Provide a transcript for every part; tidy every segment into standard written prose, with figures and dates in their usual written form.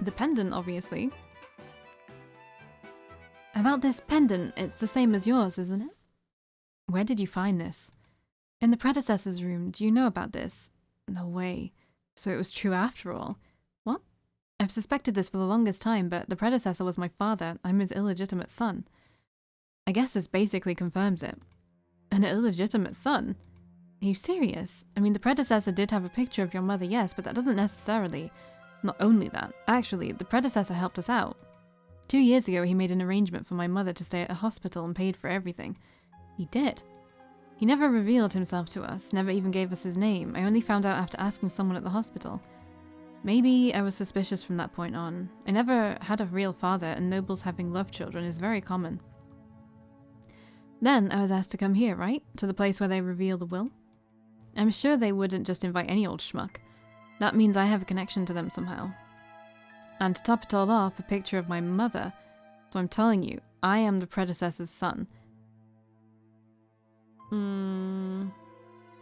The pendant, obviously. About this pendant, it's the same as yours, isn't it? Where did you find this? In the predecessor's room. Do you know about this? No way. So it was true after all. What? I've suspected this for the longest time, but the predecessor was my father. I'm his illegitimate son. I guess this basically confirms it. An illegitimate son? Are you serious? I mean, the predecessor did have a picture of your mother, yes, but that doesn't necessarily... Not only that. Actually, the predecessor helped us out. 2 years ago, he made an arrangement for my mother to stay at a hospital and paid for everything. He did. He never revealed himself to us, never even gave us his name. I only found out after asking someone at the hospital. Maybe I was suspicious from that point on. I never had a real father, and nobles having love children is very common. Then I was asked to come here, right? To the place where they reveal the will? I'm sure they wouldn't just invite any old schmuck. That means I have a connection to them somehow. And to top it all off, a picture of my mother. So I'm telling you, I am the predecessor's son. I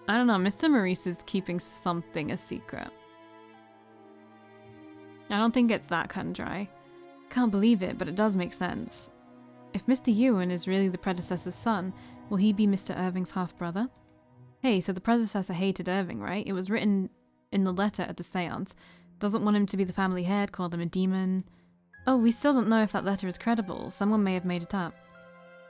don't know, Mr. Maurice is keeping something a secret. I don't think it's that cut and dry. Can't believe it, but it does make sense. If Mr. Ewan is really the predecessor's son, will he be Mr. Irving's half-brother? Hey, so the predecessor hated Irving, right? It was written in the letter at the seance. Doesn't want him to be the family head, called him a demon. Oh, we still don't know if that letter is credible. Someone may have made it up.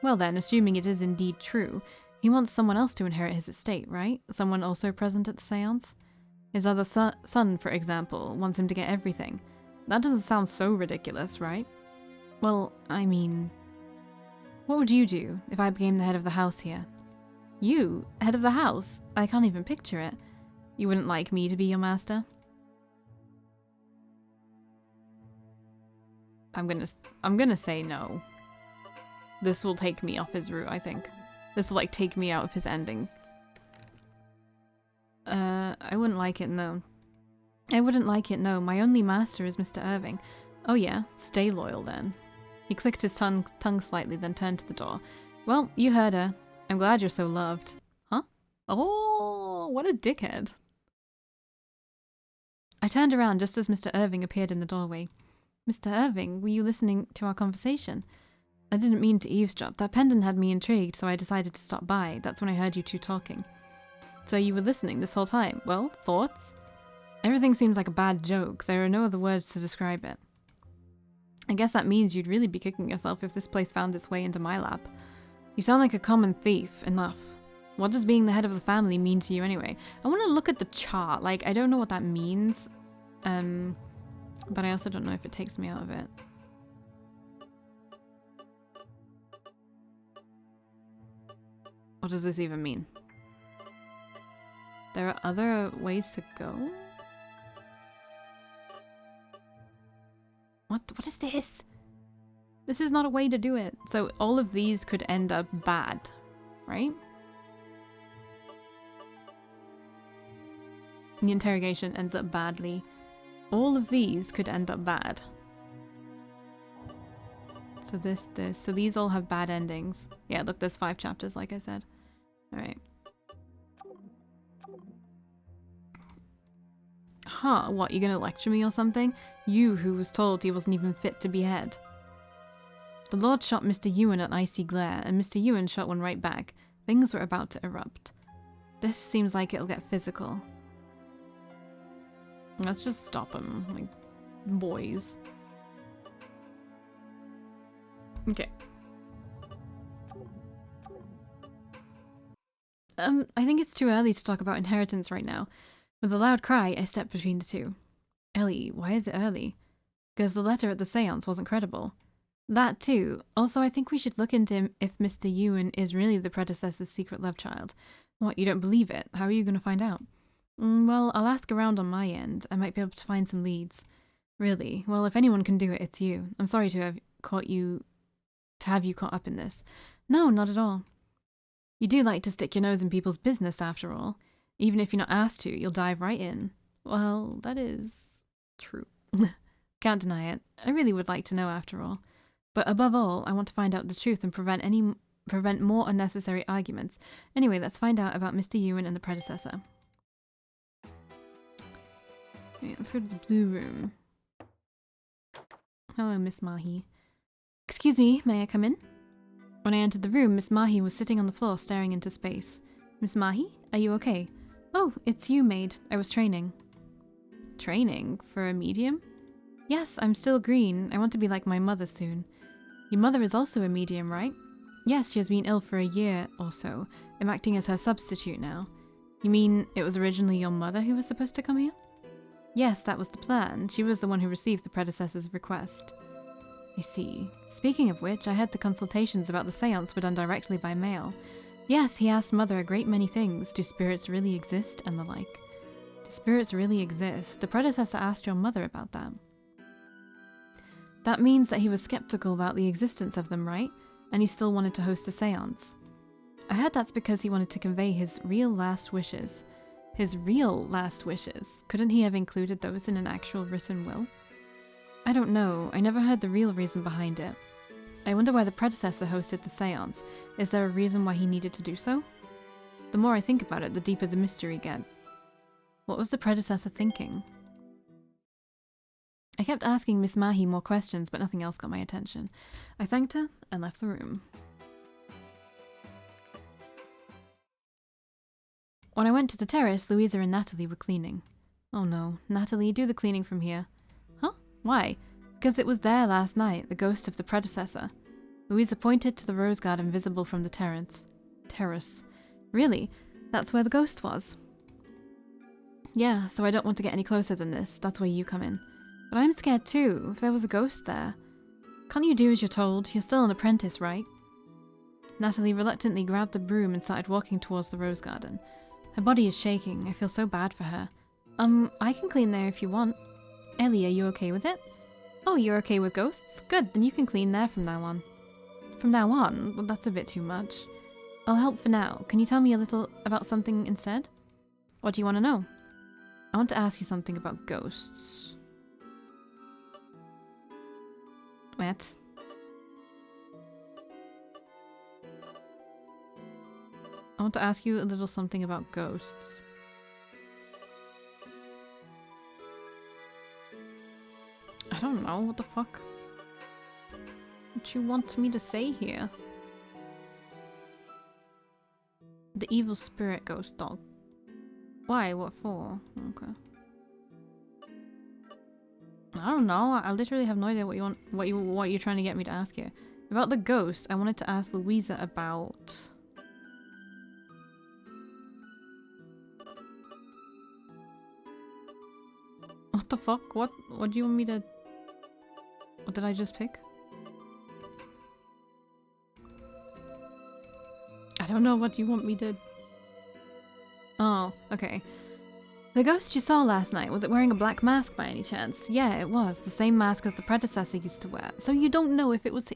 Well then, assuming it is indeed true, he wants someone else to inherit his estate, right? Someone also present at the seance? His other son, for example, wants him to get everything. That doesn't sound so ridiculous, right? Well, I mean... What would you do if I became the head of the house here? You? Head of the house? I can't even picture it. You wouldn't like me to be your master? I'm gonna say no. This will take me off his route, I think. This will, like, take me out of his ending. I wouldn't like it, no. I wouldn't like it, no. My only master is Mr. Irving. Oh yeah, stay loyal then. He clicked his tongue slightly, then turned to the door. Well, you heard her. I'm glad you're so loved. Huh? Oh, what a dickhead. I turned around just as Mr. Irving appeared in the doorway. Mr. Irving, were you listening to our conversation? I didn't mean to eavesdrop. That pendant had me intrigued, so I decided to stop by. That's when I heard you two talking. So you were listening this whole time. Well, thoughts? Everything seems like a bad joke. There are no other words to describe it. I guess that means you'd really be kicking yourself if this place found its way into my lap. You sound like a common thief. Enough. What does being the head of the family mean to you anyway? I want to look at the chart. Like, I don't know what that means. But I also don't know if it takes me out of it. What does this even mean? There are other ways to go? What is this? This is not a way to do it. So all of these could end up bad, right? The interrogation ends up badly. All of these could end up bad. So this. So these all have bad endings. Yeah, look, there's 5 chapters, like I said. Alright. Huh, what, you gonna lecture me or something? You who was told he wasn't even fit to be head. The Lord shot Mr. Ewan an icy glare, and Mr. Ewan shot one right back. Things were about to erupt. This seems like it'll get physical. Let's just stop him, like, boys. Okay. I think it's too early to talk about inheritance right now. With a loud cry, I stepped between the two. Ellie, why is it early? Because the letter at the seance wasn't credible. That too. Also, I think we should look into if Mr. Ewan is really the predecessor's secret love child. What, you don't believe it? How are you going to find out? Well, I'll ask around on my end. I might be able to find some leads. Really? Well, if anyone can do it, it's you. I'm sorry to have you caught up in this. No, not at all. You do like to stick your nose in people's business, after all. Even if you're not asked to, you'll dive right in. Well, that is true. Can't deny it. I really would like to know, after all. But above all, I want to find out the truth and prevent more unnecessary arguments. Anyway, let's find out about Mr. Ewan and the predecessor. Okay, let's go to the blue room. Hello, Miss Mahi. Excuse me, may I come in? When I entered the room, Miss Mahi was sitting on the floor staring into space. Miss Mahi, are you okay? Oh, it's you, maid. I was training. Training? For a medium? Yes, I'm still green. I want to be like my mother soon. Your mother is also a medium, right? Yes, she has been ill for a year or so. I'm acting as her substitute now. You mean it was originally your mother who was supposed to come here? Yes, that was the plan. She was the one who received the predecessor's request. I see. Speaking of which, I heard the consultations about the seance were done directly by mail. Yes, he asked Mother a great many things. Do spirits really exist? And the like. Do spirits really exist? The predecessor asked your mother about that. That means that he was skeptical about the existence of them, right? And he still wanted to host a seance. I heard that's because he wanted to convey his real last wishes. His real last wishes? Couldn't he have included those in an actual written will? I don't know. I never heard the real reason behind it. I wonder why the predecessor hosted the seance. Is there a reason why he needed to do so? The more I think about it, the deeper the mystery gets. What was the predecessor thinking? I kept asking Miss Mahi more questions, but nothing else got my attention. I thanked her and left the room. When I went to the terrace, Louisa and Natalie were cleaning. Oh no, Natalie, do the cleaning from here. Huh? Why? Because it was there last night, the ghost of the predecessor. Louisa pointed to the rose garden visible from the terrace. Terrace. Really? That's where the ghost was? Yeah, so I don't want to get any closer than this. That's where you come in. But I'm scared too, if there was a ghost there. Can't you do as you're told? You're still an apprentice, right? Natalie reluctantly grabbed the broom and started walking towards the rose garden. Her body is shaking. I feel so bad for her. I can clean there if you want. Ellie, are you okay with it? Oh, you're okay with ghosts? Good, then you can clean there from now on. From now on? Well, that's a bit too much. I'll help for now. Can you tell me a little about something instead? What do you want to know? I want to ask you something about ghosts. What? I want to ask you a little something about ghosts. I don't know, what the fuck? What you want me to say here? The evil spirit ghost dog. Why? What for? Okay. I don't know. I literally have no idea what you want. What you're trying to get me to ask here. About the ghost, I wanted to ask Louisa about. What the fuck? What do you want me to? What did I just pick? I don't know what you want me to. Oh, okay. The ghost you saw last night, was it wearing a black mask by any chance? Yeah, it was. The same mask as the predecessor used to wear. So you don't know if it was...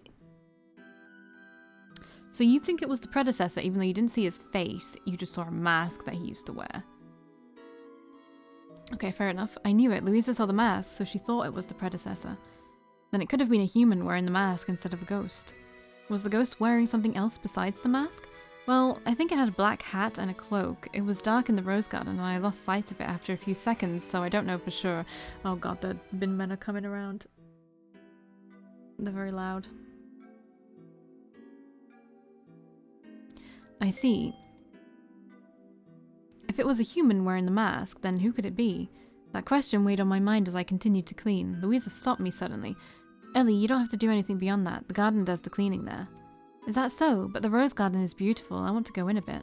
So you think it was the predecessor even though you didn't see his face, you just saw a mask that he used to wear. Okay, fair enough. I knew it. Louisa saw the mask, so she thought it was the predecessor. Then it could have been a human wearing the mask instead of a ghost. Was the ghost wearing something else besides the mask? Well, I think it had a black hat and a cloak. It was dark in the rose garden and I lost sight of it after a few seconds, so I don't know for sure. Oh god, the bin men are coming around. They're very loud. I see. If it was a human wearing the mask, then who could it be? That question weighed on my mind as I continued to clean. Louisa stopped me suddenly. Ellie, you don't have to do anything beyond that. The garden does the cleaning there. Is that so? But the rose garden is beautiful. I want to go in a bit.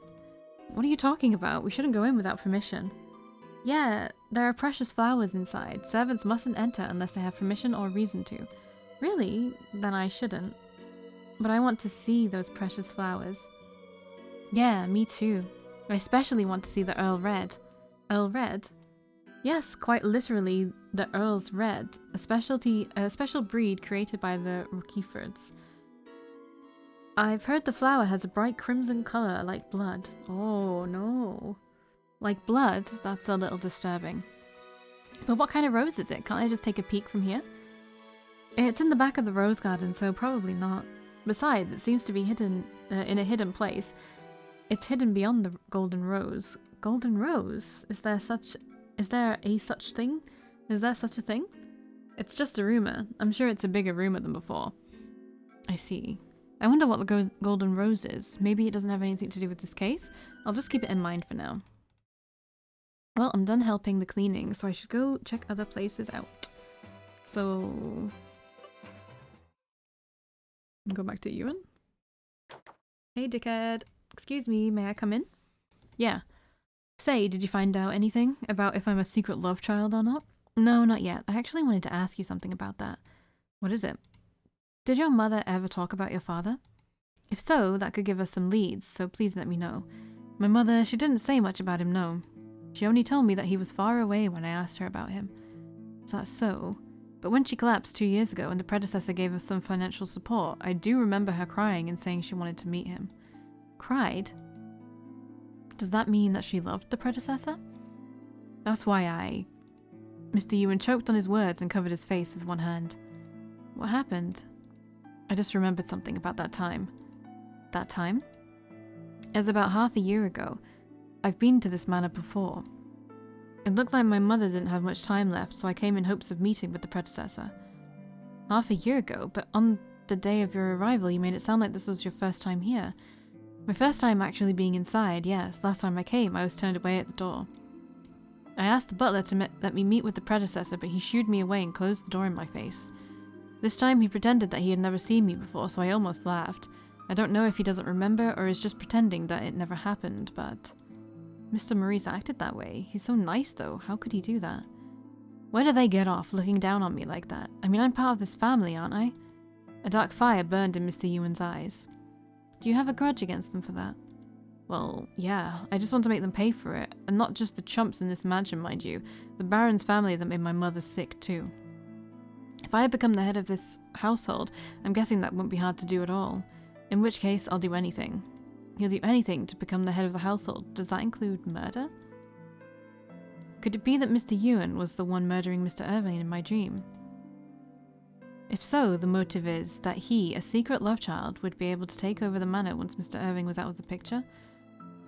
What are you talking about? We shouldn't go in without permission. Yeah, there are precious flowers inside. Servants mustn't enter unless they have permission or reason to. Really? Then I shouldn't. But I want to see those precious flowers. Yeah, me too. I especially want to see the Earl Red. Earl Red? Yes, quite literally the Earl's Red, a special breed created by the Rookiefords. I've heard the flower has a bright crimson colour like blood. Oh no. Like blood? That's a little disturbing. But what kind of rose is it? Can't I just take a peek from here? It's in the back of the rose garden, so probably not. Besides, it seems to be hidden in a hidden place. It's hidden beyond the golden rose. Golden rose? Is there such a thing? Is there such a thing? It's just a rumor. I'm sure it's a bigger rumor than before. I see. I wonder what the golden rose is. Maybe it doesn't have anything to do with this case? I'll just keep it in mind for now. Well, I'm done helping the cleaning, so I should go check other places out. So... go back to Ewan. Hey, dickhead. Excuse me, may I come in? Yeah. Say, did you find out anything about if I'm a secret love child or not? No, not yet. I actually wanted to ask you something about that. What is it? Did your mother ever talk about your father? If so, that could give us some leads, so please let me know. My mother, she didn't say much about him, no. She only told me that he was far away when I asked her about him. Is that so? But when she collapsed 2 years ago and the predecessor gave us some financial support, I do remember her crying and saying she wanted to meet him. Cried? Does that mean that she loved the predecessor? That's why Mr. Ewan choked on his words and covered his face with one hand. What happened? I just remembered something about that time. That time? It was about half a year ago. I've been to this manor before. It looked like my mother didn't have much time left, so I came in hopes of meeting with the predecessor. Half a year ago, but on the day of your arrival you made it sound like this was your first time here. My first time actually being inside, yes. Last time I came, I was turned away at the door. I asked the butler to let me meet with the predecessor, but he shooed me away and closed the door in my face. This time he pretended that he had never seen me before, so I almost laughed. I don't know if he doesn't remember or is just pretending that it never happened, but... Mr. Maurice acted that way. He's so nice, though. How could he do that? Where do they get off looking down on me like that? I mean, I'm part of this family, aren't I? A dark fire burned in Mr. Ewan's eyes. Do you have a grudge against them for that? Well, yeah. I just want to make them pay for it. And not just the chumps in this mansion, mind you. The Baron's family that made my mother sick, too. If I had become the head of this household, I'm guessing that wouldn't be hard to do at all. In which case, I'll do anything. He'll do anything to become the head of the household. Does that include murder? Could it be that Mr. Ewan was the one murdering Mr. Irving in my dream? If so, the motive is that he, a secret love child, would be able to take over the manor once Mr. Irving was out of the picture.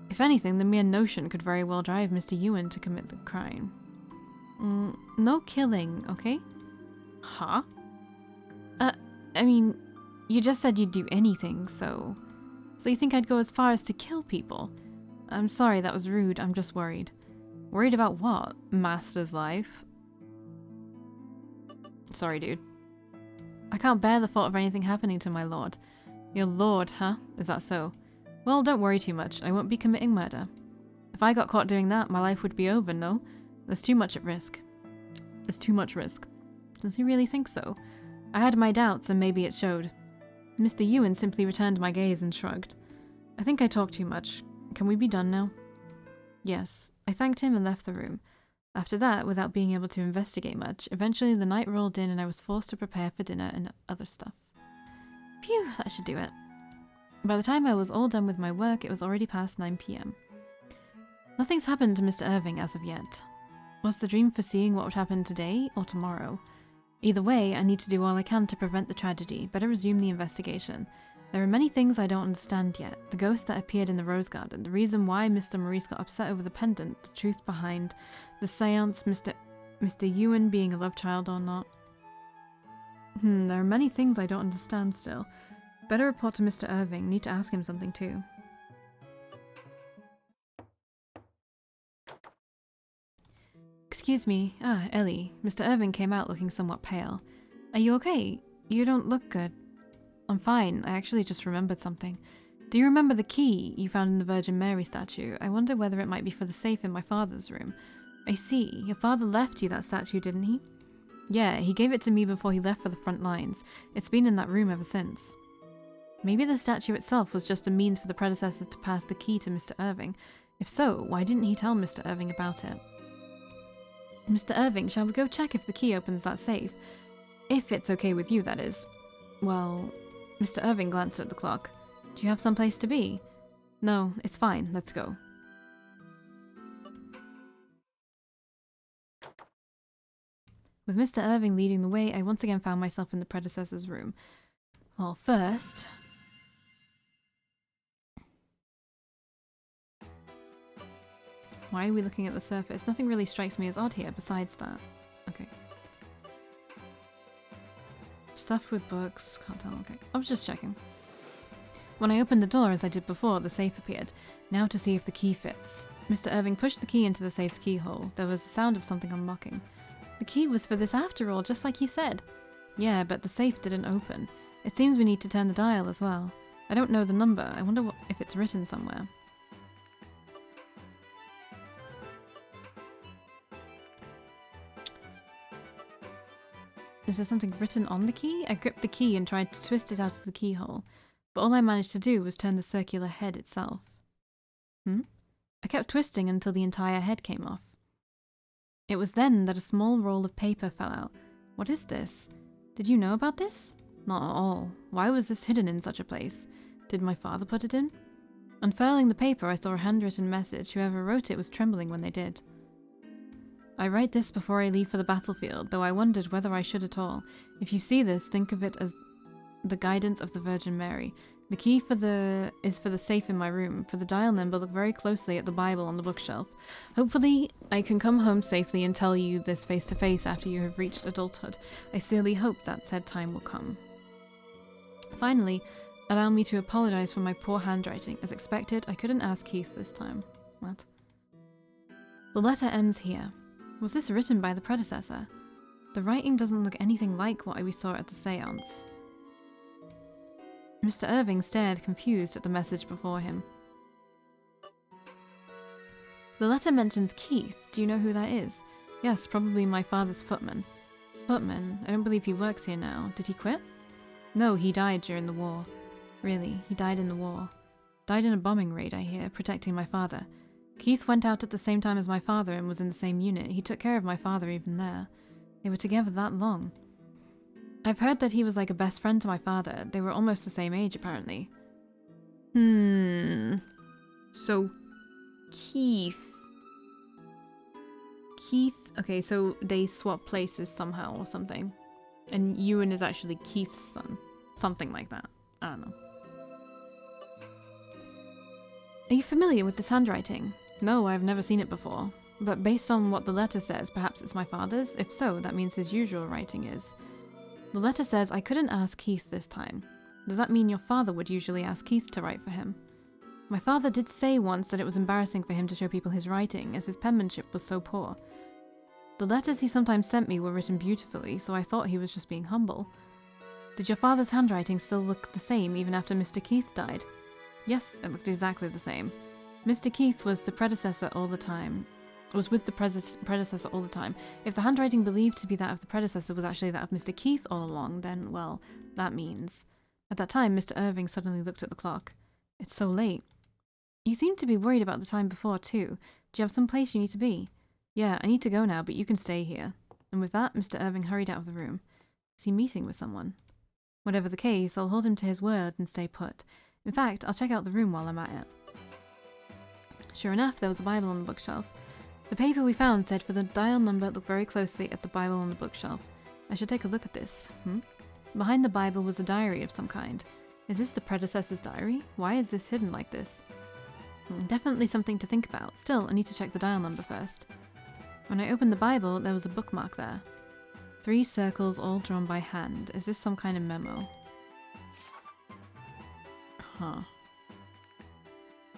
If anything, the mere notion could very well drive Mr. Ewan to commit the crime. No killing, okay? Huh? I mean, you just said you'd do anything, so... So you think I'd go as far as to kill people? I'm sorry, that was rude. I'm just worried. Worried about what? Master's life? Sorry, dude. I can't bear the thought of anything happening to my lord. Your lord, huh? Is that so? Well, don't worry too much. I won't be committing murder. If I got caught doing that, my life would be over, no? There's too much at risk. There's too much risk. Does he really think so? I had my doubts, and maybe it showed. Mr. Ewan simply returned my gaze and shrugged. I think I talked too much. Can we be done now? Yes. I thanked him and left the room. After that, without being able to investigate much, eventually the night rolled in and I was forced to prepare for dinner and other stuff. Phew, that should do it. By the time I was all done with my work, it was already past 9 p.m. Nothing's happened to Mr. Irving as of yet. Was the dream foreseeing what would happen today or tomorrow? Either way, I need to do all I can to prevent the tragedy. Better resume the investigation. There are many things I don't understand yet. The ghost that appeared in the rose garden, the reason why Mr. Maurice got upset over the pendant, the truth behind the seance, Mr. Ewan being a love child or not. There are many things I don't understand still. Better report to Mr. Irving. Need to ask him something too. Excuse me. Ah, Ellie. Mr. Irving came out looking somewhat pale. Are you okay? You don't look good. I'm fine. I actually just remembered something. Do you remember the key you found in the Virgin Mary statue? I wonder whether it might be for the safe in my father's room. I see. Your father left you that statue, didn't he? Yeah, he gave it to me before he left for the front lines. It's been in that room ever since. Maybe the statue itself was just a means for the predecessor to pass the key to Mr. Irving. If so, why didn't he tell Mr. Irving about it? Mr. Irving, shall we go check if the key opens that safe? If it's okay with you, that is. Well, Mr. Irving glanced at the clock. Do you have some place to be? No, it's fine. Let's go. With Mr. Irving leading the way, I once again found myself in the predecessor's room. Well, first... Why are we looking at the surface? Nothing really strikes me as odd here besides that. Okay. Stuff with books. Can't tell. Okay. I was just checking. When I opened the door, as I did before, the safe appeared. Now to see if the key fits. Mr. Irving pushed the key into the safe's keyhole. There was a sound of something unlocking. The key was for this after all, just like he said. Yeah, but the safe didn't open. It seems we need to turn the dial as well. I don't know the number. I wonder if it's written somewhere. Is there something written on the key? I gripped the key and tried to twist it out of the keyhole, but all I managed to do was turn the circular head itself. I kept twisting until the entire head came off. It was then that a small roll of paper fell out. What is this? Did you know about this? Not at all. Why was this hidden in such a place? Did my father put it in? Unfurling the paper, I saw a handwritten message. Whoever wrote it was trembling when they did. I write this before I leave for the battlefield, though I wondered whether I should at all. If you see this, think of it as the guidance of the Virgin Mary. The key is for the safe in my room. For the dial number, look very closely at the Bible on the bookshelf. Hopefully, I can come home safely and tell you this face to face after you have reached adulthood. I sincerely hope that said time will come. Finally, allow me to apologize for my poor handwriting. As expected, I couldn't ask Keith this time. What? The letter ends here. Was this written by the predecessor? The writing doesn't look anything like what we saw at the seance. Mr. Irving stared confused at the message before him. The letter mentions Keith. Do you know who that is? Yes, probably my father's footman. Footman? I don't believe he works here now. Did he quit? No, he died during the war. Really, he died in the war. Died in a bombing raid, I hear, protecting my father. Keith went out at the same time as my father and was in the same unit. He took care of my father even there. They were together that long. I've heard that he was like a best friend to my father. They were almost the same age, apparently. So, Keith. Okay, so they swap places somehow or something. And Ewan is actually Keith's son. Something like that. I don't know. Are you familiar with this handwriting? No, I've never seen it before. But based on what the letter says, perhaps it's my father's? If so, that means his usual writing is. The letter says I couldn't ask Keith this time. Does that mean your father would usually ask Keith to write for him? My father did say once that it was embarrassing for him to show people his writing, as his penmanship was so poor. The letters he sometimes sent me were written beautifully, so I thought he was just being humble. Did your father's handwriting still look the same even after Mr. Keith died? Yes, it looked exactly the same. Mr. Keith was the predecessor all the time. Was with the predecessor all the time. If the handwriting believed to be that of the predecessor was actually that of Mr. Keith all along, then, well, that means... At that time, Mr. Irving suddenly looked at the clock. It's so late. You seem to be worried about the time before, too. Do you have some place you need to be? Yeah, I need to go now, but you can stay here. And with that, Mr. Irving hurried out of the room. Is he meeting with someone? Whatever the case, I'll hold him to his word and stay put. In fact, I'll check out the room while I'm at it. Sure enough, there was a Bible on the bookshelf. The paper we found said for the dial number, look very closely at the Bible on the bookshelf. I should take a look at this. Behind the Bible was a diary of some kind. Is this the predecessor's diary? Why is this hidden like this? Definitely something to think about. Still, I need to check the dial number first. When I opened the Bible, there was a bookmark there. 3 circles all drawn by hand. Is this some kind of memo?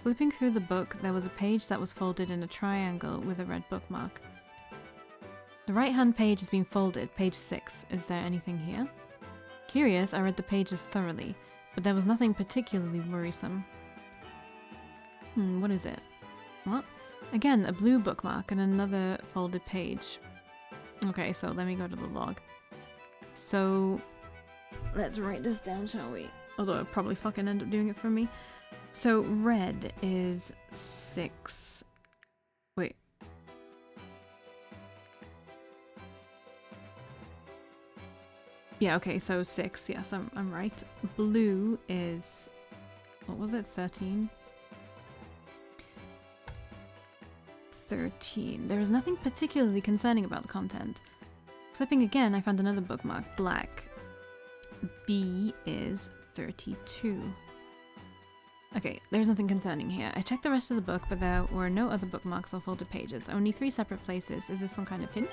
Flipping through the book, there was a page that was folded in a triangle with a red bookmark. The right-hand page has been folded, page 6. Is there anything here? Curious, I read the pages thoroughly, but there was nothing particularly worrisome. What is it? What? Again, a blue bookmark and another folded page. Okay, so let me go to the log. So, let's write this down, shall we? Although I'll probably fucking end up doing it for me. So, red is 6. Wait. Yeah, okay, so 6. Yes, I'm right. Blue is... what was it? 13? 13. There is nothing particularly concerning about the content. Flipping again, I found another bookmark. Black. B is 32. Okay, there's nothing concerning here. I checked the rest of the book, but there were no other bookmarks or folded pages. Only 3 separate places. Is this some kind of hint?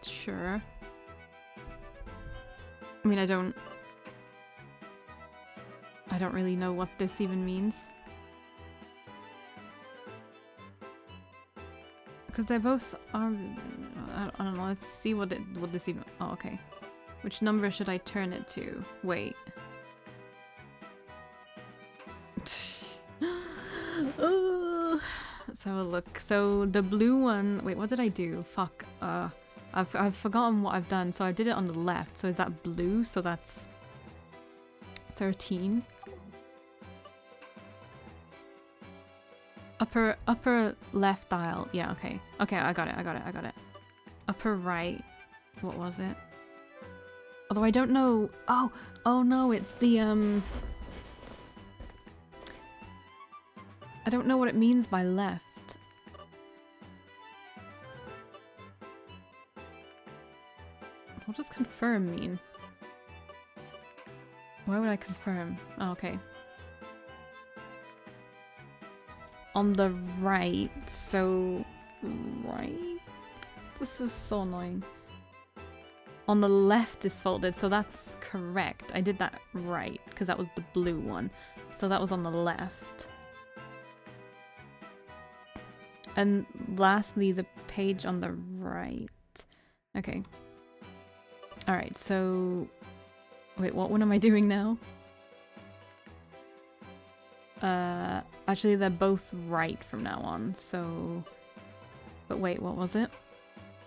Sure. I mean, I don't really know what this even means. Because they both are... I don't know, let's see what this even... Oh, okay. Which number should I turn it to? Wait. Oh, let's have a look. So the blue one... Wait, what did I do? Fuck. I've forgotten what I've done. So I did it on the left. So is that blue? So that's 13. Upper left dial. Yeah, okay. Okay, I got it. Upper right. What was it? Although I don't know. Oh no, it's the I don't know what it means by left. What does confirm mean? Why would I confirm? Oh, okay. On the right, so... Right? This is so annoying. On the left is folded, so that's correct. I did that right, because that was the blue one. So that was on the left. And lastly, the page on the right. Okay. Alright, so... Wait, what one am I doing now? Actually, they're both right from now on, so... But wait, what was it?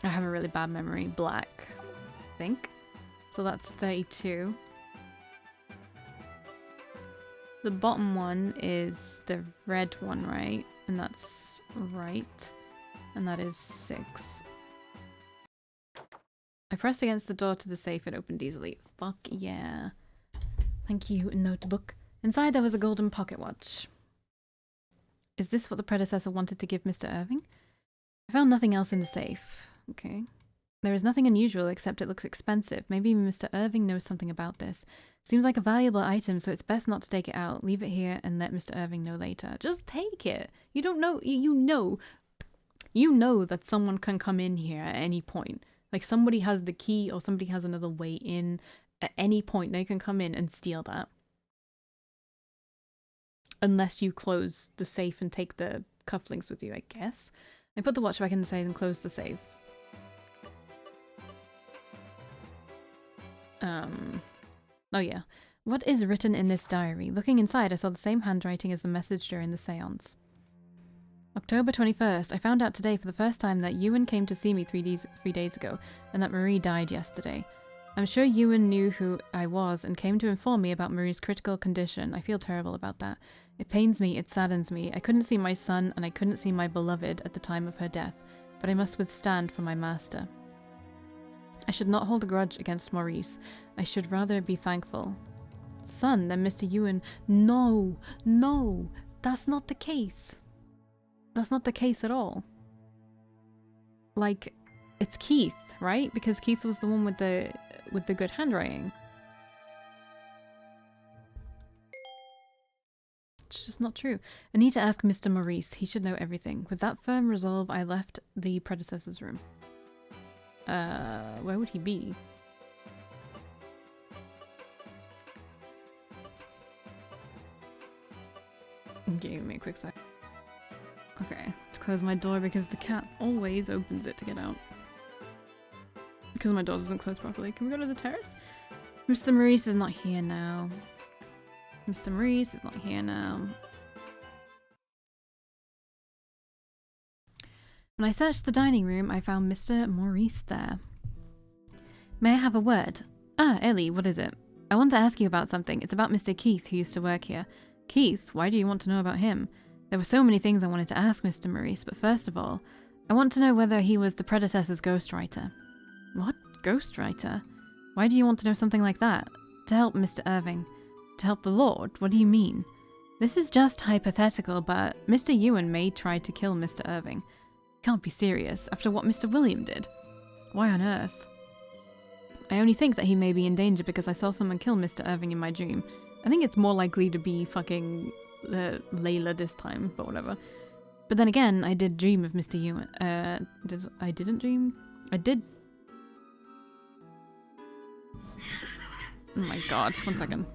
I have a really bad memory. Black, I think. So that's 32. The bottom one is the red one, right? And that's right. And that is 6. I pressed against the door to the safe. It opened easily. Fuck yeah. Thank you, notebook. Inside there was a golden pocket watch. Is this what the predecessor wanted to give Mr. Irving? I found nothing else in the safe. Okay. There is nothing unusual except it looks expensive. Maybe Mr. Irving knows something about this. Seems like a valuable item, so it's best not to take it out. Leave it here and let Mr. Irving know later. Just take it. You don't know. You know that someone can come in here at any point. Like somebody has the key or somebody has another way in. At any point they can come in and steal that. Unless you close the safe and take the cufflinks with you, I guess. I put the watch back in the safe and closed the safe. Oh yeah. What is written in this diary? Looking inside, I saw the same handwriting as the message during the seance. October 21st. I found out today for the first time that Ewan came to see me 3 days ago, and that Marie died yesterday. I'm sure Ewan knew who I was and came to inform me about Marie's critical condition. I feel terrible about that. It pains me, it saddens me. I couldn't see my son and I couldn't see my beloved at the time of her death, but I must withstand for my master. I should not hold a grudge against Maurice. I should rather be thankful. Son, then Mr. Ewan... No! No! That's not the case. That's not the case at all. Like, it's Keith, right? Because Keith was the one with the good handwriting. It's just not true. I need to ask Mr. Maurice. He should know everything. With that firm resolve, I left the predecessor's room. Where would he be? Okay, give me a quick sec. Okay, to close my door because the cat always opens it to get out. Because my door doesn't close properly. Can we go to the terrace? Mr. Maurice is not here now. Mr. Maurice is not here now. When I searched the dining room, I found Mr. Maurice there. May I have a word? Ah, Ellie, what is it? I want to ask you about something. It's about Mr. Keith, who used to work here. Keith? Why do you want to know about him? There were so many things I wanted to ask Mr. Maurice, but first of all, I want to know whether he was the predecessor's ghostwriter. What? Ghostwriter? Why do you want to know something like that? To help Mr. Irving. To help the Lord? What do you mean? This is just hypothetical, but Mr. Ewan may try to kill Mr. Irving. Can't be serious, after what Mr. William did. Why on earth? I only think that he may be in danger because I saw someone kill Mr. Irving in my dream. I think it's more likely to be fucking Layla this time, but whatever. But then again, I did dream of Mr. Ewan. I didn't dream? I did Oh my god, 1 second.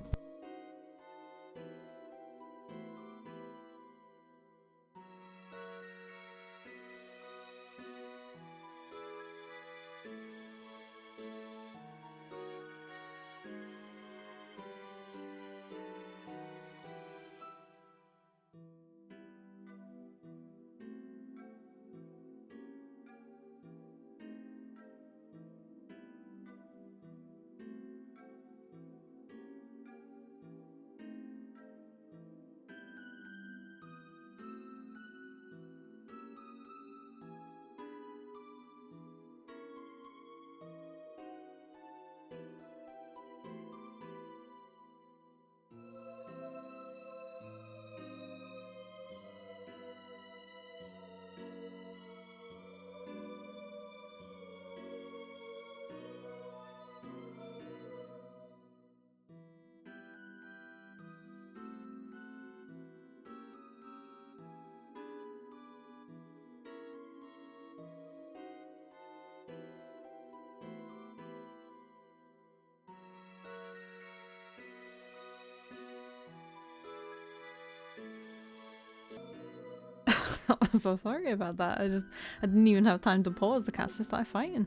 I'm so sorry about that. I didn't even have time to pause. The cats just started fighting.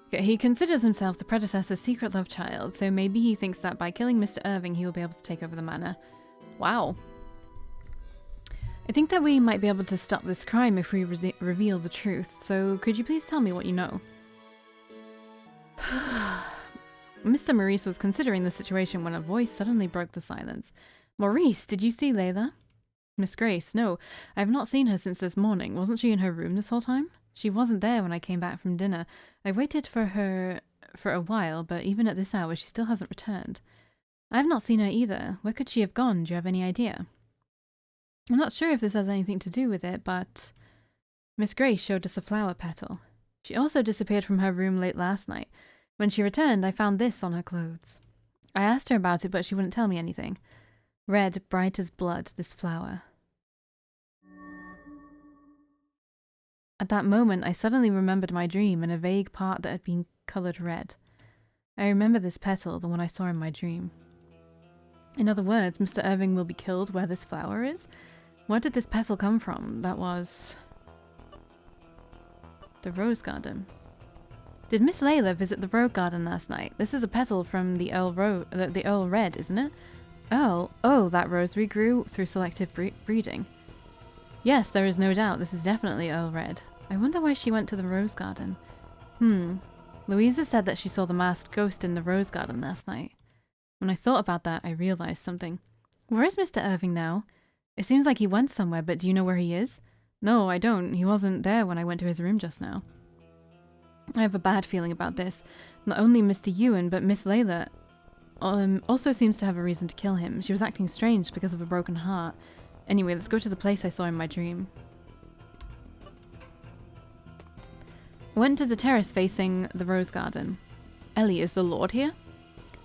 Okay, he considers himself the predecessor's secret love child, so maybe he thinks that by killing Mr. Irving, he will be able to take over the manor. Wow. I think that we might be able to stop this crime if we reveal the truth, so could you please tell me what you know? Mr. Maurice was considering the situation when a voice suddenly broke the silence. Maurice, did you see Layla? Miss Grace, no, I have not seen her since this morning. Wasn't she in her room this whole time? She wasn't there when I came back from dinner. I waited for her for a while, but even at this hour she still hasn't returned. I have not seen her either. Where could she have gone? Do you have any idea? I'm not sure if this has anything to do with it, but Miss Grace showed us a flower petal. She also disappeared from her room late last night. When she returned, I found this on her clothes. I asked her about it, but she wouldn't tell me anything. Red, bright as blood, this flower. At that moment, I suddenly remembered my dream and a vague part that had been coloured red. I remember this petal, the one I saw in my dream. In other words, Mr. Irving will be killed where this flower is? Where did this petal come from? That was the rose garden. Did Miss Layla visit the rose garden last night? This is a petal from the Earl Red, isn't it? Earl? Oh, that rosary grew through selective breeding. Yes, there is no doubt. This is definitely Earl Red. I wonder why she went to the rose garden. Louisa said that she saw the masked ghost in the rose garden last night. When I thought about that, I realized something. Where is Mr. Irving now? It seems like he went somewhere, but do you know where he is? No, I don't. He wasn't there when I went to his room just now. I have a bad feeling about this. Not only Mr. Ewan, but Miss Layla also seems to have a reason to kill him. She was acting strange because of a broken heart. Anyway, let's go to the place I saw in my dream. I went to the terrace facing the rose garden. Ellie, is the Lord here?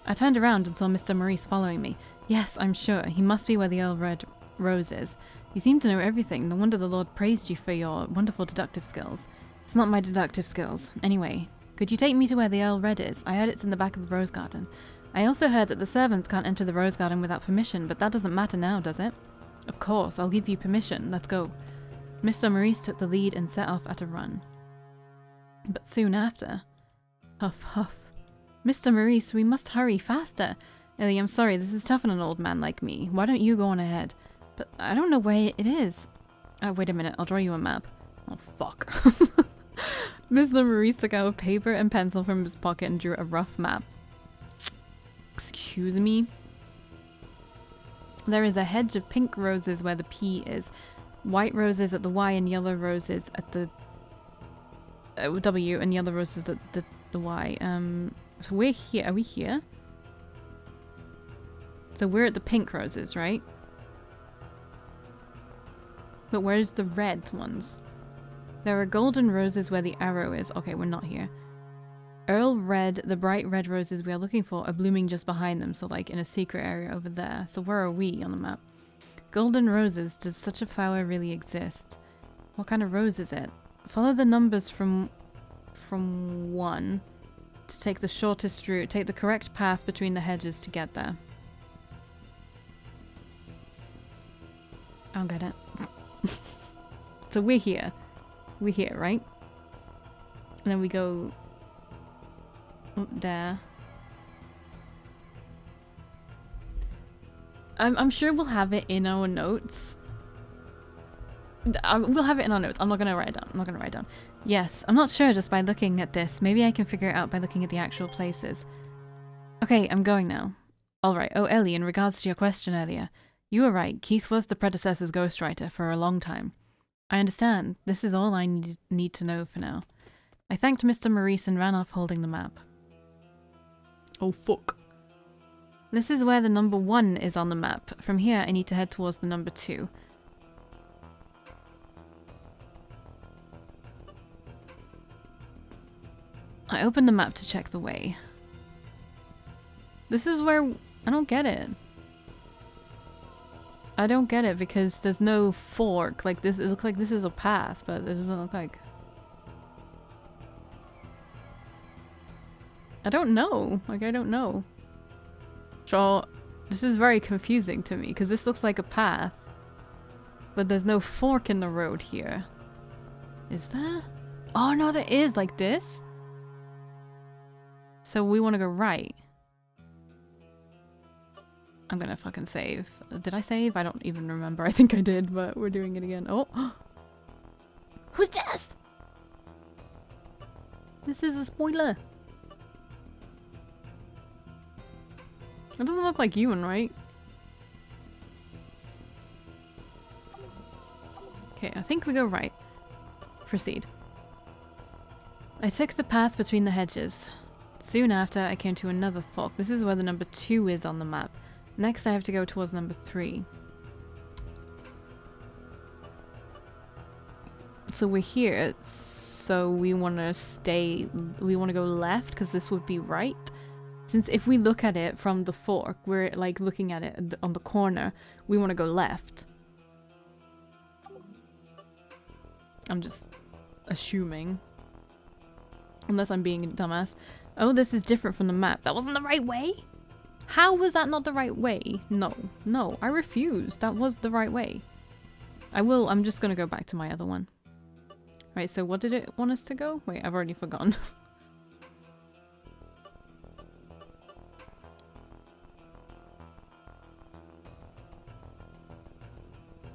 I turned around and saw Mr. Maurice following me. Yes, I'm sure. He must be where the Earl Red rose is. You seem to know everything. No wonder the Lord praised you for your wonderful deductive skills. It's not my deductive skills. Anyway, could you take me to where the Earl Red is? I heard it's in the back of the rose garden. I also heard that the servants can't enter the rose garden without permission, but that doesn't matter now, does it? Of course, I'll give you permission. Let's go. Mr. Maurice took the lead and set off at a run. But soon after... Huff, huff. Mr. Maurice, we must hurry faster. Ellie, I'm sorry, this is tough on an old man like me. Why don't you go on ahead? But I don't know where it is. Wait a minute, I'll draw you a map. Oh, fuck. Mr. Maurice took out a paper and pencil from his pocket and drew a rough map. Excuse me? There is a hedge of pink roses where the P is, white roses at the Y and yellow roses at the W and yellow roses at the Y. So we're here. Are we here? So we're at the pink roses, right? But where's the red ones? There are golden roses where the arrow is. Okay, we're not here. Earl Red, the bright red roses we are looking for, are blooming just behind them, so like in a secret area over there. So where are we on the map? Golden roses. Does such a flower really exist? What kind of rose is it? Follow the numbers from 1 To take the shortest route. Take the correct path between the hedges to get there. I don't get it. So we're here. We're here, right? And then we go up there. I'm sure we'll have it in our notes. We'll have it in our notes. I'm not gonna write it down. I'm not gonna write it down. Yes, I'm not sure just by looking at this. Maybe I can figure it out by looking at the actual places. Okay, I'm going now. Alright, oh Ellie, in regards to your question earlier, you were right. Keith was the predecessor's ghostwriter for a long time. I understand. This is all I need to know for now. I thanked Mr. Maurice and ran off holding the map. Oh fuck. This is where the number 1 is on the map. From here, I need to head towards the number 2. I opened the map to check the way. This is where... I don't get it. I don't get it because there's no fork. Like this, it looks like this is a path, but it doesn't look like... I don't know. Like, I don't know. So, this is very confusing to me, because this looks like a path. But there's no fork in the road here. Is there? Oh no, there is, like this? So we want to go right. I'm gonna fucking save. Did I save? I don't even remember. I think I did, but we're doing it again. Oh! Who's this? This is a spoiler. It doesn't look like Ewan, right? Okay, I think we go right. Proceed. I took the path between the hedges. Soon after, I came to another fork. This is where the number 2 is on the map. Next, I have to go towards number 3. So we're here. So we want to stay... We want to go left, because this would be right. Since if we look at it from the fork, we're like looking at it on the corner, we want to go left. I'm just assuming. Unless I'm being a dumbass. Oh, this is different from the map. That wasn't the right way? How was that not the right way? No, no, I refuse. That was the right way. I'm just gonna go back to my other one. Right, so what did it want us to go? Wait, I've already forgotten.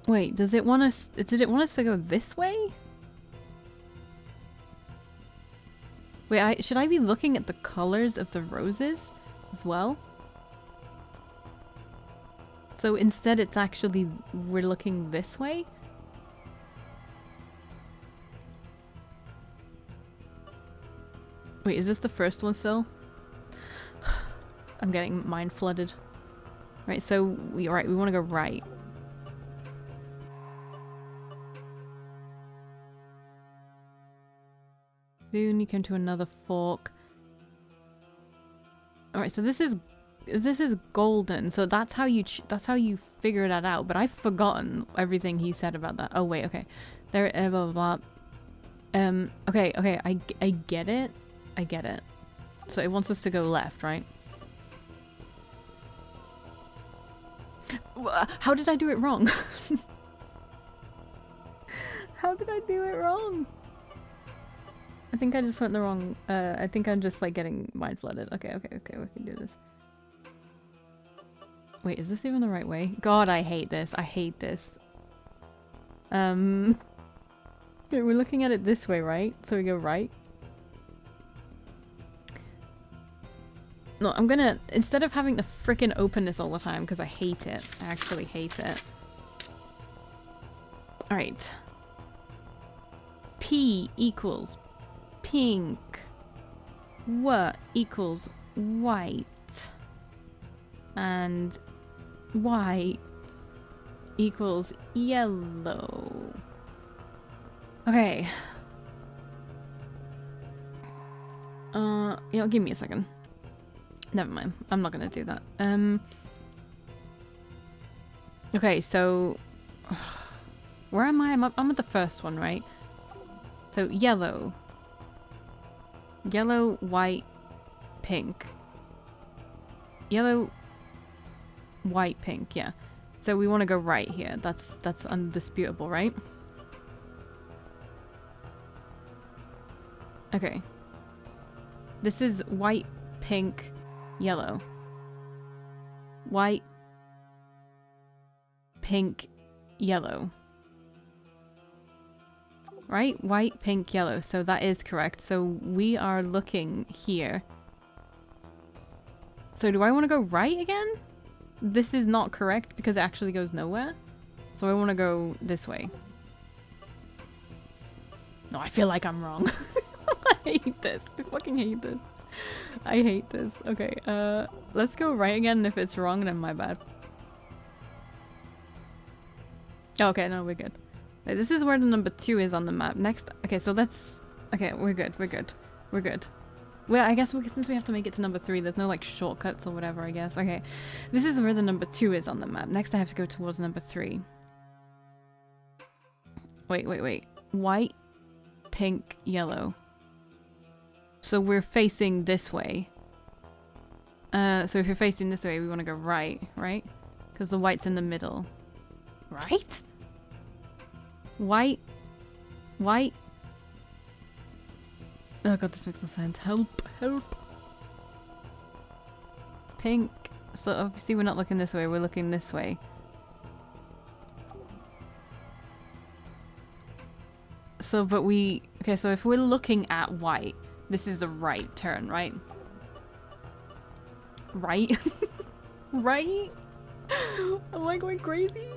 Wait, did it want us to go this way? Wait, should I be looking at the colors of the roses as well? So instead it's actually, we're looking this way? Wait, is this the first one still? I'm getting mind flooded. Right, so we want to go right. Soon you come to another fork. Alright, so this is golden. So that's how you figure that out. But I've forgotten everything he said about that. Oh wait, okay. There blah blah blah. Okay, I get it. I get it. So it wants us to go left, right? How did I do it wrong? How did I do it wrong? I think I just went the wrong, I think I'm just like getting mind flooded. Okay, we can do this. Wait, is this even the right way? God, I hate this. I hate this. Okay, we're looking at it this way, right? So we go right. No, I'm gonna, instead of having the frickin' openness all the time, because I hate it. I actually hate it. Alright. P equals pink. What equals white. And Y equals yellow. Okay. You know, give me a second. Never mind. I'm not gonna do that. Okay, so where am I? I'm at the first one, right? So yellow. Yellow, white, pink. Yellow, white, pink, yeah. So we want to go right here. That's undisputable, right? Okay. This is white, pink, yellow. White, pink, yellow. Right? White, pink, yellow. So that is correct. So we are looking here. So do I want to go right again? This is not correct because it actually goes nowhere. So I want to go this way. No, I feel like I'm wrong. I hate this. I fucking hate this. I hate this. Okay, let's go right again. If it's wrong, then my bad. Okay, no, we're good. This is where the number 2 is on the map. Next, okay, so let's... Okay, we're good, we're good. We're good. Well, I guess since we have to make it to number 3, there's no, like, shortcuts or whatever, I guess. Okay, this is where the number 2 is on the map. Next, I have to go towards number 3. Wait. White, pink, yellow. So we're facing this way. So if you're facing this way, we want to go right? Because the white's in the middle. Right? White. Oh god, this makes no sense. Help. Pink. So obviously we're not looking this way, we're looking this way. So, but we... Okay, so if we're looking at white, this is a right turn, right? Right? Right? Am I going crazy?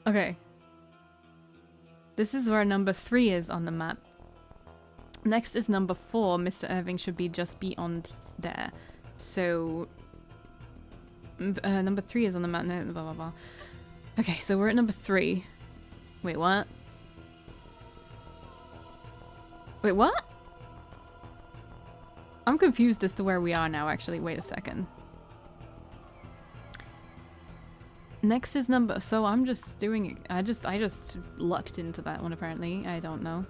Okay. This is where number 3 is on the map. Next is number 4. Mr. Irving should be just beyond there. So... number 3 is on the map. No, blah, blah, blah. Okay, so we're at number 3. Wait, what? Wait, what? I'm confused as to where we are now, actually. Wait a second. Next is number... So I'm just doing... I just lucked into that one, apparently. I don't know.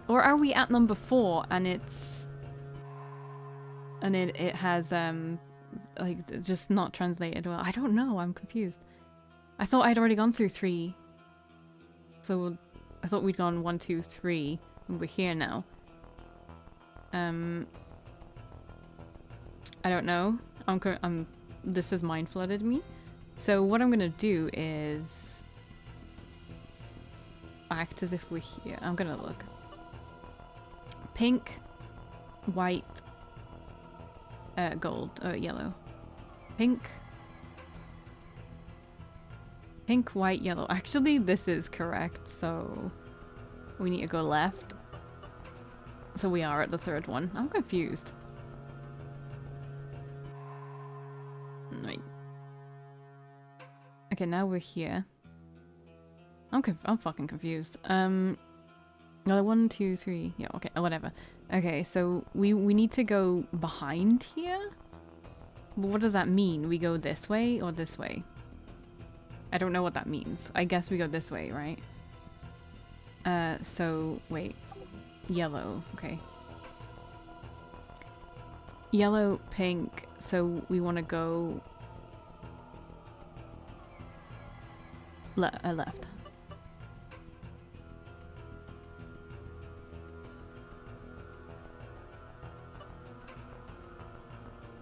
Or are we at number 4 and it's... And it has, like, just not translated well. I don't know. I'm confused. I thought I'd already gone through 3. So I thought we'd gone 1, 2, 3. And we're here now. I don't know. This has mind flooded me. So what I'm gonna do is act as if we're here. I'm gonna look. Pink, white, gold, yellow. Pink, white, yellow. Actually, this is correct, so we need to go left. So we are at the 3rd one. I'm confused. Wait. Okay, now we're here. I'm fucking confused. No, 1, 2, 3. Yeah, okay, whatever. Okay, so we need to go behind here? But what does that mean? We go this way or this way? I don't know what that means. I guess we go this way, right? So, wait. Yellow, okay. Yellow, pink, so we want to go... left.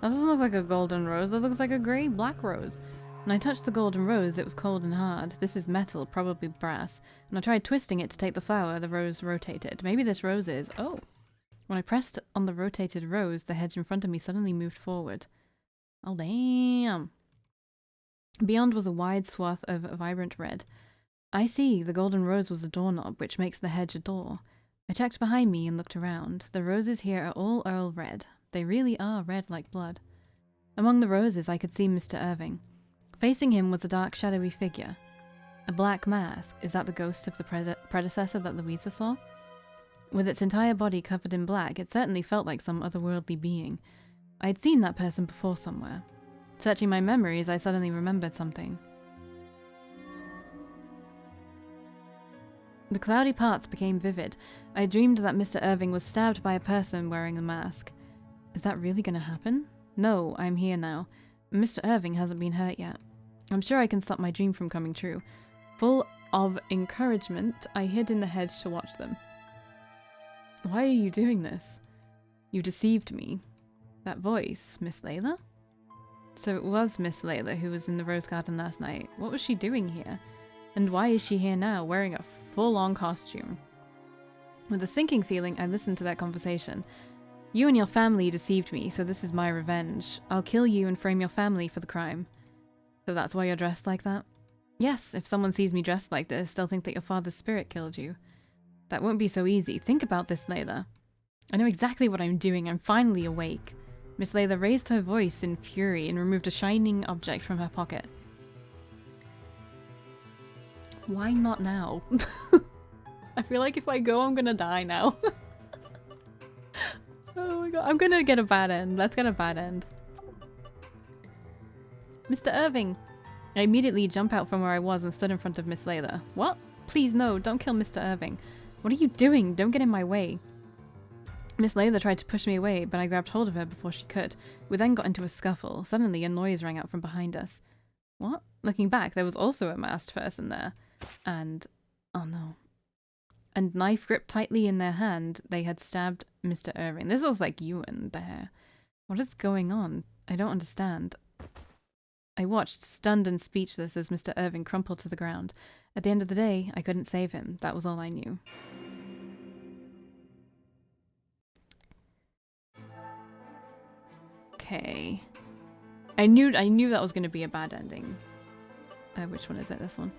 That doesn't look like a golden rose, that looks like a grey black rose. When I touched the golden rose, it was cold and hard. This is metal, probably brass. When I tried twisting it to take the flower, the rose rotated. Maybe this rose is... Oh! When I pressed on the rotated rose, the hedge in front of me suddenly moved forward. Oh, damn! Beyond was a wide swath of vibrant red. I see, the golden rose was a doorknob, which makes the hedge a door. I checked behind me and looked around. The roses here are all earl red. They really are red like blood. Among the roses, I could see Mr. Irving. Facing him was a dark, shadowy figure. A black mask. Is that the ghost of the predecessor that Louisa saw? With its entire body covered in black, it certainly felt like some otherworldly being. I had seen that person before somewhere. Searching my memories, I suddenly remembered something. The cloudy parts became vivid. I dreamed that Mr. Irving was stabbed by a person wearing a mask. Is that really gonna happen? No, I'm here now. Mr. Irving hasn't been hurt yet. I'm sure I can stop my dream from coming true. Full of encouragement, I hid in the hedge to watch them. Why are you doing this? You deceived me. That voice, Miss Layla? So it was Miss Layla who was in the rose garden last night. What was she doing here? And why is she here now, wearing a full-on costume? With a sinking feeling, I listened to that conversation. You and your family deceived me, so this is my revenge. I'll kill you and frame your family for the crime. So that's why you're dressed like that? Yes, if someone sees me dressed like this, they'll think that your father's spirit killed you. That won't be so easy. Think about this, Layla. I know exactly what I'm doing. I'm finally awake. Miss Layla raised her voice in fury and removed a shining object from her pocket. Why not now? I feel like if I go, I'm gonna die now. Oh my god, I'm gonna get a bad end. Let's get a bad end. Mr. Irving! I immediately jump out from where I was and stood in front of Miss Layla. What? Please no, don't kill Mr. Irving. What are you doing? Don't get in my way. Miss Layla tried to push me away, but I grabbed hold of her before she could. We then got into a scuffle. Suddenly, a noise rang out from behind us. What? Looking back, there was also a masked person there. And... oh no. And knife gripped tightly in their hand, they had stabbed Mr. Irving. This looks like Ewan there. What is going on? I don't understand. I watched, stunned and speechless, as Mr. Irving crumpled to the ground. At the end of the day, I couldn't save him. That was all I knew. Okay. I knew that was going to be a bad ending. Which one is it? This one.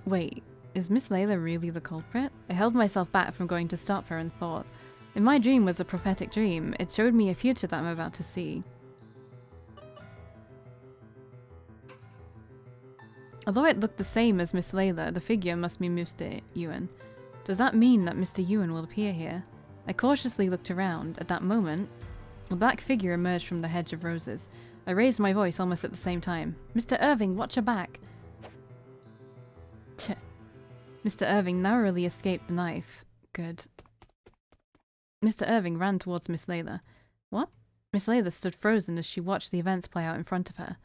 Wait, is Miss Layla really the culprit? I held myself back from going to stop her and thought, if my dream was a prophetic dream, it showed me a future that I'm about to see. Although it looked the same as Miss Layla, the figure must be Mr. Ewan. Does that mean that Mr. Ewan will appear here? I cautiously looked around. At that moment, a black figure emerged from the hedge of roses. I raised my voice almost at the same time. Mr. Irving, watch your back! Mr. Irving narrowly escaped the knife. Good. Mr. Irving ran towards Miss Layla. What? Miss Layla stood frozen as she watched the events play out in front of her.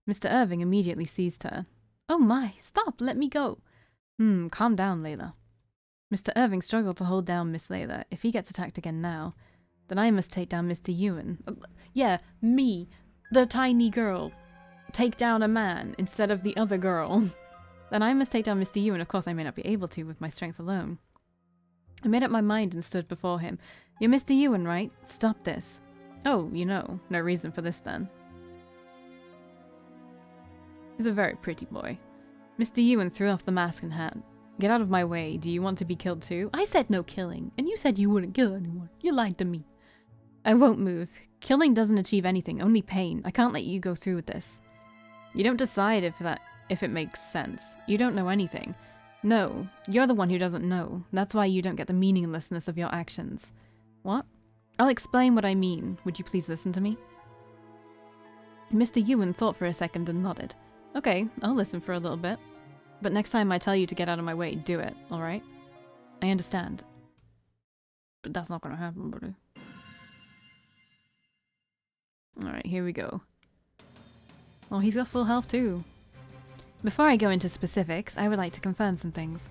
Mr. Irving immediately seized her. Oh my, stop, let me go. Calm down, Layla. Mr. Irving struggled to hold down Miss Layla. If he gets attacked again now, then I must take down Mr. Ewan. Yeah, me, the tiny girl. Take down a man instead of the other girl. Then I must take down Mr. Ewan. Of course, I may not be able to with my strength alone. I made up my mind and stood before him. You're Mr. Ewan, right? Stop this. Oh, you know, no reason for this then. He's a very pretty boy. Mr. Ewan threw off the mask and hat. Get out of my way. Do you want to be killed too? I said no killing, and you said you wouldn't kill anyone. You lied to me. I won't move. Killing doesn't achieve anything, only pain. I can't let you go through with this. You don't decide if it makes sense. You don't know anything. No, you're the one who doesn't know. That's why you don't get the meaninglessness of your actions. What? I'll explain what I mean. Would you please listen to me? Mr. Ewan thought for a second and nodded. Okay, I'll listen for a little bit. But next time I tell you to get out of my way, do it, alright? I understand. But that's not gonna happen, buddy. Alright, here we go. Well, he's got full health too. Before I go into specifics, I would like to confirm some things.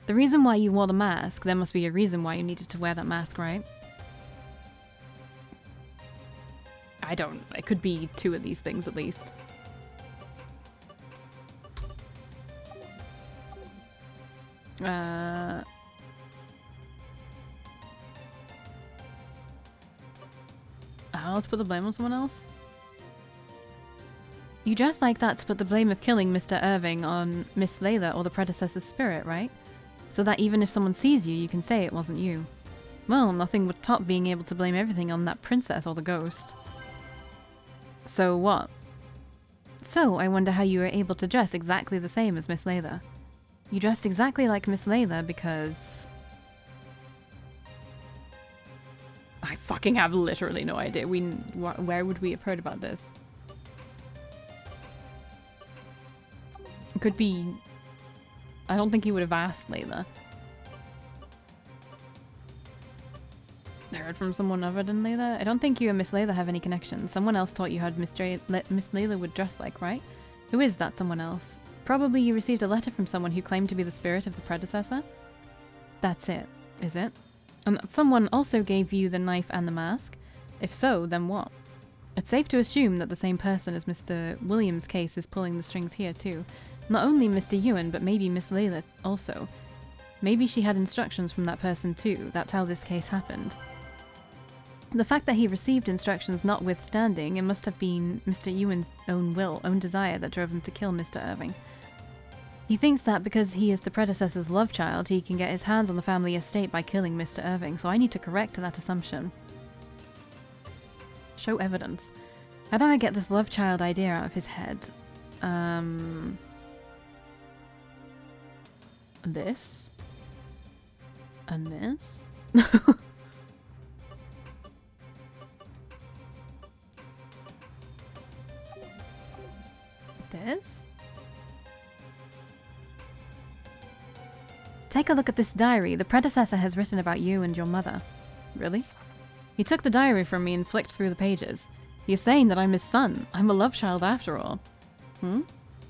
The reason why you wore the mask, there must be a reason why you needed to wear that mask, right? It could be two of these things at least. How to put the blame on someone else? You dressed like that to put the blame of killing Mr. Irving on Miss Layla or the predecessor's spirit, right? So that even if someone sees you, you can say it wasn't you. Well, nothing would top being able to blame everything on that princess or the ghost. So what? So, I wonder how you were able to dress exactly the same as Miss Layla. You dressed exactly like Miss Layla because... I fucking have literally no idea. Where would we have heard about this? It could be I don't think he would have asked Layla. I heard from someone other than Layla. I don't think you and Miss Layla have any connection. Someone else taught you how Miss Layla would dress like, right? Who is that someone else? Probably you received a letter from someone who claimed to be the spirit of the predecessor? That's it, is it? And that someone also gave you the knife and the mask? If so, then what? It's safe to assume that the same person as Mr. Williams' case is pulling the strings here too. Not only Mr. Ewan, but maybe Miss Layla also. Maybe she had instructions from that person too. That's how this case happened. The fact that he received instructions notwithstanding, it must have been Mr. Ewan's own will, own desire that drove him to kill Mr. Irving. He thinks that because he is the predecessor's love child, he can get his hands on the family estate by killing Mr. Irving, so I need to correct that assumption. Show evidence. How do I get this love child idea out of his head? This? And this? This? Take a look at this diary. The predecessor has written about you and your mother. Really? He took the diary from me and flicked through the pages. He's saying that I'm his son. I'm a love child after all.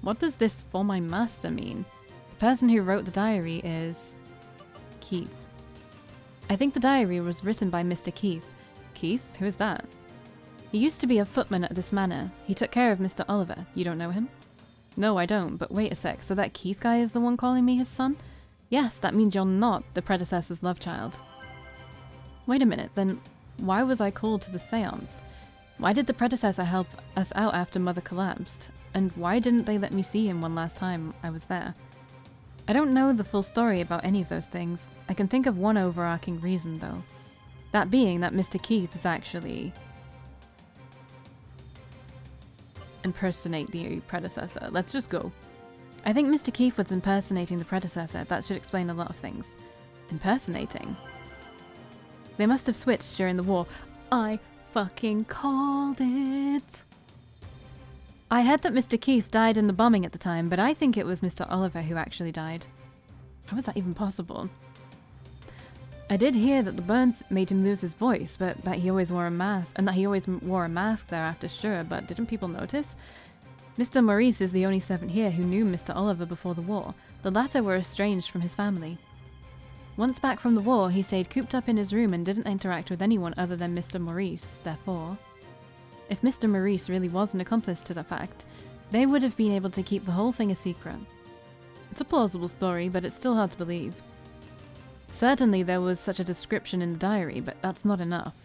What does this "for my master" mean? The person who wrote the diary is... Keith. I think the diary was written by Mr. Keith. Keith? Who is that? He used to be a footman at this manor. He took care of Mr. Oliver. You don't know him? No, I don't, but wait a sec. So that Keith guy is the one calling me his son? Yes, that means you're not the predecessor's love child. Wait a minute, then why was I called to the seance? Why did the predecessor help us out after Mother collapsed? And why didn't they let me see him one last time I was there? I don't know the full story about any of those things. I can think of one overarching reason, though. That being that Mr. Keith is actually... impersonate the predecessor. Let's just go. I think Mr. Keith was impersonating the predecessor. That should explain a lot of things. Impersonating? They must have switched during the war. I fucking called it. I heard that Mr. Keith died in the bombing at the time, but I think it was Mr. Oliver who actually died. How is that even possible? I did hear that the burns made him lose his voice, but that he always wore a mask, and that he always wore a mask thereafter, sure, but didn't people notice? Mr. Maurice is the only servant here who knew Mr. Oliver before the war. The latter were estranged from his family. Once back from the war, he stayed cooped up in his room and didn't interact with anyone other than Mr. Maurice, therefore. If Mr. Maurice really was an accomplice to the fact, they would have been able to keep the whole thing a secret. It's a plausible story, but it's still hard to believe. Certainly there was such a description in the diary, but that's not enough.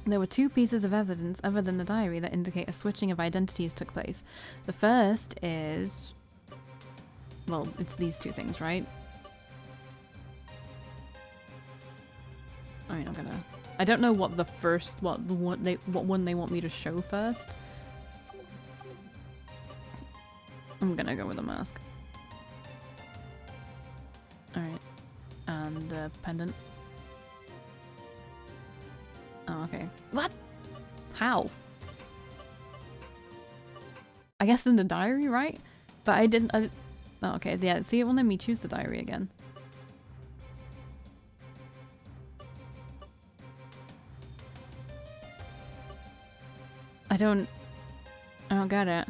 There were two pieces of evidence other than the diary that indicate a switching of identities took place. The first is... well, it's these two things, right? I mean, I don't know what the first, what one they want me to show first. I'm gonna go with a mask. Alright. And pendant. Oh, okay. What? How? I guess in the diary, right? But I didn't... oh, okay. Yeah, see, it won't let me choose the diary again. I don't get it.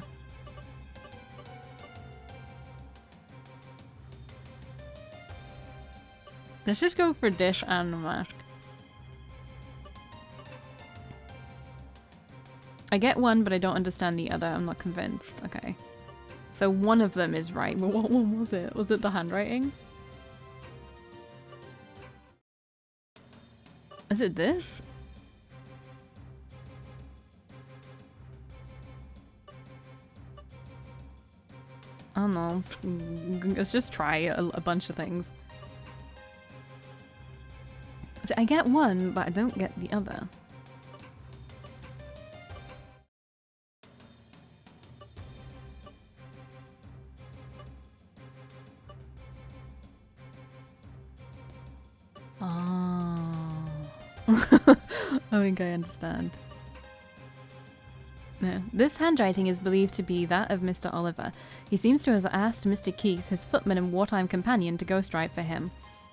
Let's just go for dish and the mask. I get one, but I don't understand the other. I'm not convinced. Okay. So one of them is right. But what one was it? Was it the handwriting? Is it this? I don't know. Let's just try a bunch of things. So I get one, but I don't get the other. Oh. I think I understand. No. This handwriting is believed to be that of Mr. Oliver. He seems to have asked Mr. Keith, his footman and wartime companion, to ghostwrite for him.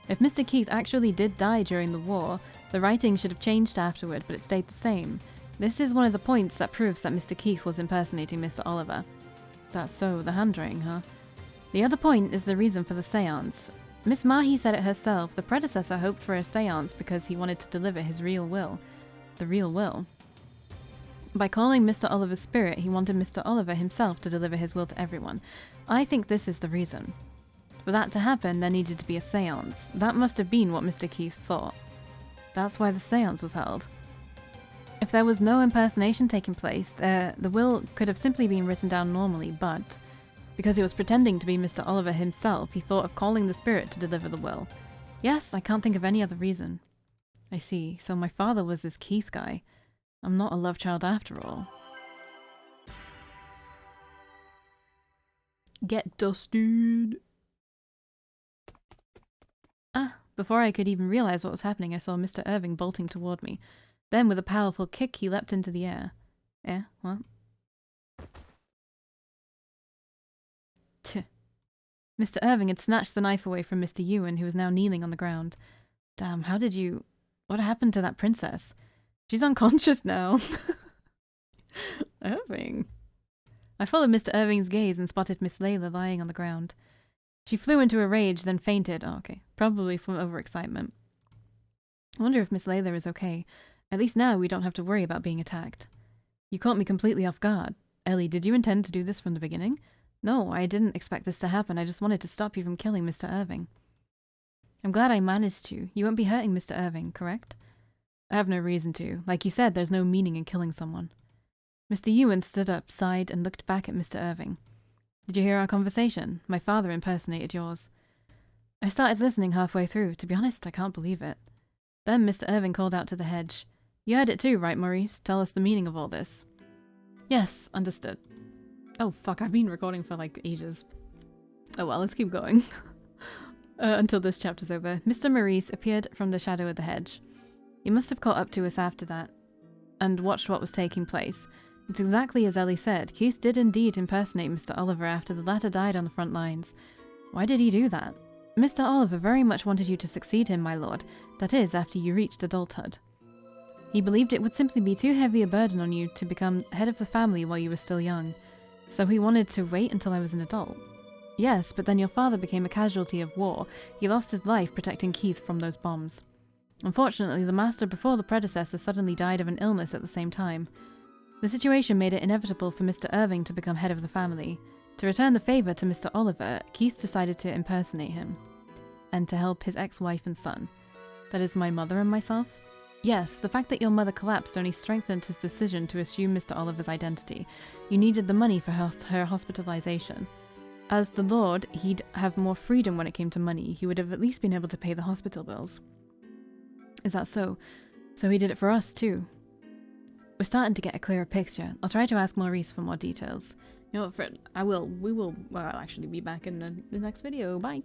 If Mr. Keith actually did die during the war, the writing should have changed afterward, but it stayed the same. This is one of the points that proves that Mr. Keith was impersonating Mr. Oliver. That's so, the handwriting, huh? The other point is the reason for the seance. Miss Mahi said it herself, the predecessor hoped for a seance because he wanted to deliver his real will. The real will. By calling Mr. Oliver's spirit, he wanted Mr. Oliver himself to deliver his will to everyone. I think this is the reason. For that to happen, there needed to be a seance. That must have been what Mr. Keith thought. That's why the seance was held. If there was no impersonation taking place, the will could have simply been written down normally, but because he was pretending to be Mr. Oliver himself, he thought of calling the spirit to deliver the will. Yes, I can't think of any other reason. I see, so my father was this Keith guy. I'm not a love child after all. Get dusted! Ah, before I could even realize what was happening, I saw Mr. Irving bolting toward me. Then, with a powerful kick, he leapt into the air. What? Tch. Mr. Irving had snatched the knife away from Mr. Ewan, who was now kneeling on the ground. Damn, how did you... What happened to that princess? She's unconscious now. Irving. I followed Mr. Irving's gaze and spotted Miss Layla lying on the ground. She flew into a rage, then fainted. Oh, okay. Probably from overexcitement. I wonder if Miss Layla is okay. At least now we don't have to worry about being attacked. You caught me completely off guard. Ellie, did you intend to do this from the beginning? No, I didn't expect this to happen. I just wanted to stop you from killing Mr. Irving. I'm glad I managed to. You won't be hurting Mr. Irving, correct? I have no reason to. Like you said, there's no meaning in killing someone. Mr. Ewan stood up, sighed, and looked back at Mr. Irving. Did you hear our conversation? My father impersonated yours. I started listening halfway through. To be honest, I can't believe it. Then Mr. Irving called out to the hedge. You heard it too, right, Maurice? Tell us the meaning of all this. Yes, understood. Oh, fuck, I've been recording for, like, ages. Oh well, let's keep going. Until this chapter's over. Mr. Maurice appeared from the shadow of the hedge. He must have caught up to us after that, and watched what was taking place. It's exactly as Ellie said. Keith did indeed impersonate Mr. Oliver after the latter died on the front lines. Why did he do that? Mr. Oliver very much wanted you to succeed him, my lord. That is, after you reached adulthood. He believed it would simply be too heavy a burden on you to become head of the family while you were still young. So he wanted to wait until I was an adult. Yes, but then your father became a casualty of war. He lost his life protecting Keith from those bombs. Unfortunately, the master before the predecessor suddenly died of an illness at the same time. The situation made it inevitable for Mr. Irving to become head of the family. To return the favour to Mr. Oliver, Keith decided to impersonate him, and to help his ex-wife and son. That is my mother and myself? Yes, the fact that your mother collapsed only strengthened his decision to assume Mr. Oliver's identity. You needed the money for her hospitalization. As the Lord, he'd have more freedom when it came to money. He would have at least been able to pay the hospital bills. Is that so? So he did it for us, too. We're starting to get a clearer picture. I'll try to ask Maurice for more details. You know what, Fred? I will. We will, well, I'll actually be back in the next video. Bye.